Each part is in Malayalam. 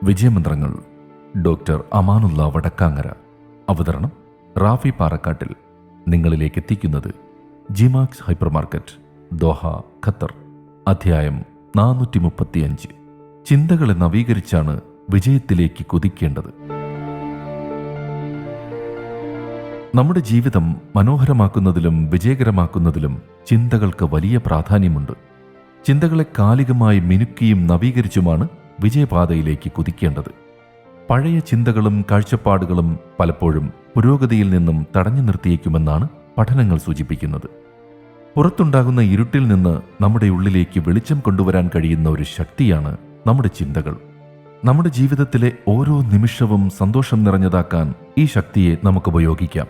വിജയമന്ത്രങ്ങൾ. ഡോക്ടർ അമാനുള്ള വടക്കാങ്ങര. അവതരണം റാഫി പാറക്കാട്ടിൽ. നിങ്ങളിലേക്ക് എത്തിക്കുന്നത് G-Max hyper market, Doha, Qatar. അധ്യായം 435. ചിന്തകളെ നവീകരിച്ചാണ് വിജയത്തിലേക്ക് കുതിക്കേണ്ടത്. നമ്മുടെ ജീവിതം മനോഹരമാക്കുന്നതിലും വിജയകരമാക്കുന്നതിലും ചിന്തകൾക്ക് വലിയ പ്രാധാന്യമുണ്ട്. ചിന്തകളെ കാലികമായി മിനുക്കിയും നവീകരിച്ചുമാണ് വിജയപാതയിലേക്ക് കുതിക്കേണ്ടത്. പഴയ ചിന്തകളും കാഴ്ചപ്പാടുകളും പലപ്പോഴും പുരോഗതിയിൽ നിന്നും തടഞ്ഞു നിർത്തിയേക്കുമെന്നാണ് പഠനങ്ങൾ സൂചിപ്പിക്കുന്നത്. പുറത്തുണ്ടാകുന്ന ഇരുട്ടിൽ നിന്ന് നമ്മുടെ ഉള്ളിലേക്ക് വെളിച്ചം കൊണ്ടുവരാൻ കഴിയുന്ന ഒരു ശക്തിയാണ് നമ്മുടെ ചിന്തകൾ. നമ്മുടെ ജീവിതത്തിലെ ഓരോ നിമിഷവും സന്തോഷം നിറഞ്ഞതാക്കാൻ ഈ ശക്തിയെ നമുക്ക് ഉപയോഗിക്കാം.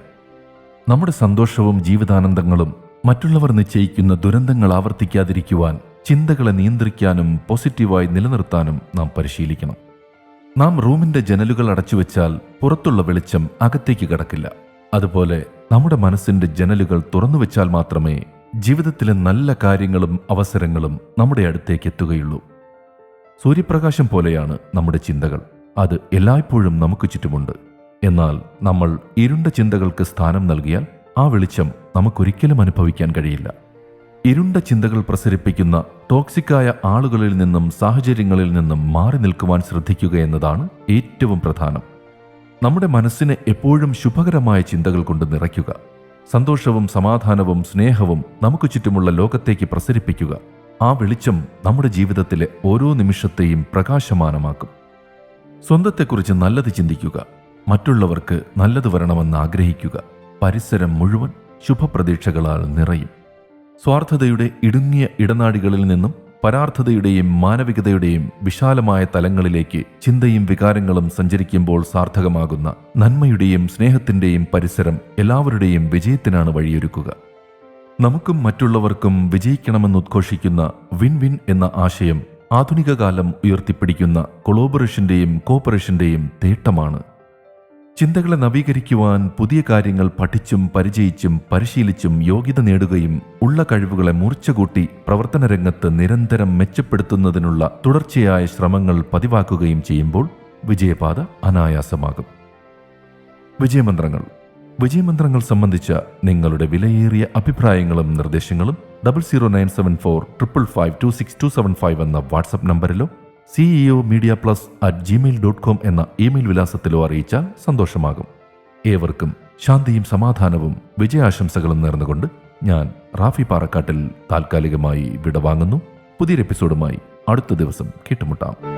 നമ്മുടെ സന്തോഷവും ജീവിതാനന്ദങ്ങളും മറ്റുള്ളവർ നിശ്ചയിക്കുന്ന ദുരന്തങ്ങൾ ആവർത്തിക്കാതിരിക്കുവാൻ ചിന്തകളെ നിയന്ത്രിക്കാനും പോസിറ്റീവായി നിലനിർത്താനും നാം പരിശീലിക്കണം. നാം റൂമിന്റെ ജനലുകൾ അടച്ചുവെച്ചാൽ പുറത്തുള്ള വെളിച്ചം അകത്തേക്ക് കടക്കില്ല. അതുപോലെ നമ്മുടെ മനസ്സിന്റെ ജനലുകൾ തുറന്നുവെച്ചാൽ മാത്രമേ ജീവിതത്തിലെ നല്ല കാര്യങ്ങളും അവസരങ്ങളും നമ്മുടെ അടുത്തേക്ക് എത്തുകയുള്ളൂ. സൂര്യപ്രകാശം പോലെയാണ് നമ്മുടെ ചിന്തകൾ. അത് എല്ലായ്പ്പോഴും നമുക്ക് ചുറ്റുമുണ്ട്. എന്നാൽ നമ്മൾ ഇരുണ്ട ചിന്തകൾക്ക് സ്ഥാനം നൽകിയാൽ ആ വെളിച്ചം നമുക്കൊരിക്കലും അനുഭവിക്കാൻ കഴിയില്ല. ഇരുണ്ട ചിന്തകൾ പ്രസരിപ്പിക്കുന്ന ടോക്സിക്കായ ആളുകളിൽ നിന്നും സാഹചര്യങ്ങളിൽ നിന്നും മാറി നിൽക്കുവാൻ ശ്രദ്ധിക്കുക എന്നതാണ് ഏറ്റവും പ്രധാനം. നമ്മുടെ മനസ്സിനെ എപ്പോഴും ശുഭകരമായ ചിന്തകൾ കൊണ്ട് നിറയ്ക്കുക. സന്തോഷവും സമാധാനവും സ്നേഹവും നമുക്ക് ചുറ്റുമുള്ള ലോകത്തേക്ക് പ്രസരിപ്പിക്കുക. ആ വെളിച്ചം നമ്മുടെ ജീവിതത്തിലെ ഓരോ നിമിഷത്തെയും പ്രകാശമാനമാക്കും. സ്വന്തത്തെക്കുറിച്ച് നല്ലത് ചിന്തിക്കുക. മറ്റുള്ളവർക്ക് നല്ലത് വരണമെന്ന് ആഗ്രഹിക്കുക. പരിസരം മുഴുവൻ ശുഭപ്രതീക്ഷകളാൽ നിറയും. സ്വാർത്ഥതയുടെ ഇടുങ്ങിയ ഇടനാടികളിൽ നിന്നും പരാർത്ഥതയുടെയും മാനവികതയുടെയും വിശാലമായ തലങ്ങളിലേക്ക് ചിന്തയും വികാരങ്ങളും സഞ്ചരിക്കുമ്പോൾ സാർത്ഥകമാകുന്ന നന്മയുടെയും സ്നേഹത്തിൻ്റെയും പരിസരം എല്ലാവരുടെയും വിജയത്തിനാണ് വഴിയൊരുക്കുക. നമുക്കും മറ്റുള്ളവർക്കും വിജയിക്കണമെന്ന് ഉദ്ഘോഷിക്കുന്ന വിൻ വിൻ എന്ന ആശയം ആധുനിക കാലം ഉയർത്തിപ്പിടിക്കുന്ന കൊളാബറേഷന്റെയും കോപ്പറേഷന്റെയും തേട്ടമാണ്. ചിന്തകളെ നവീകരിക്കുവാൻ പുതിയ കാര്യങ്ങൾ പഠിച്ചും പരിചയിച്ചും പരിശീലിച്ചും യോഗ്യത നേടുകയും ഉള്ള കഴിവുകളെ മൂർച്ചകൂട്ടി പ്രവർത്തന രംഗത്ത് നിരന്തരം മെച്ചപ്പെടുത്തുന്നതിനുള്ള തുടർച്ചയായ ശ്രമങ്ങൾ പതിവാക്കുകയും ചെയ്യുമ്പോൾ വിജയപാത അനായാസമാകും. വിജയമന്ത്രങ്ങൾ. വിജയമന്ത്രങ്ങൾ സംബന്ധിച്ച നിങ്ങളുടെ വിലയേറിയ അഭിപ്രായങ്ങളും നിർദ്ദേശങ്ങളും 0097455526275 എന്ന വാട്സപ്പ് നമ്പറിലോ ceomedia+@gmail.com എന്ന ഇമെയിൽ വിലാസത്തിലോ അറിയിച്ചാൽ സന്തോഷമാകും. ഏവർക്കും ശാന്തിയും സമാധാനവും വിജയാശംസകളും നേർന്നുകൊണ്ട് ഞാൻ റാഫി പാറക്കാട്ടിൽ താൽക്കാലികമായി വിടവാങ്ങുന്നു. പുതിയൊരു എപ്പിസോഡുമായി അടുത്ത ദിവസം കേട്ടുമുട്ടാം.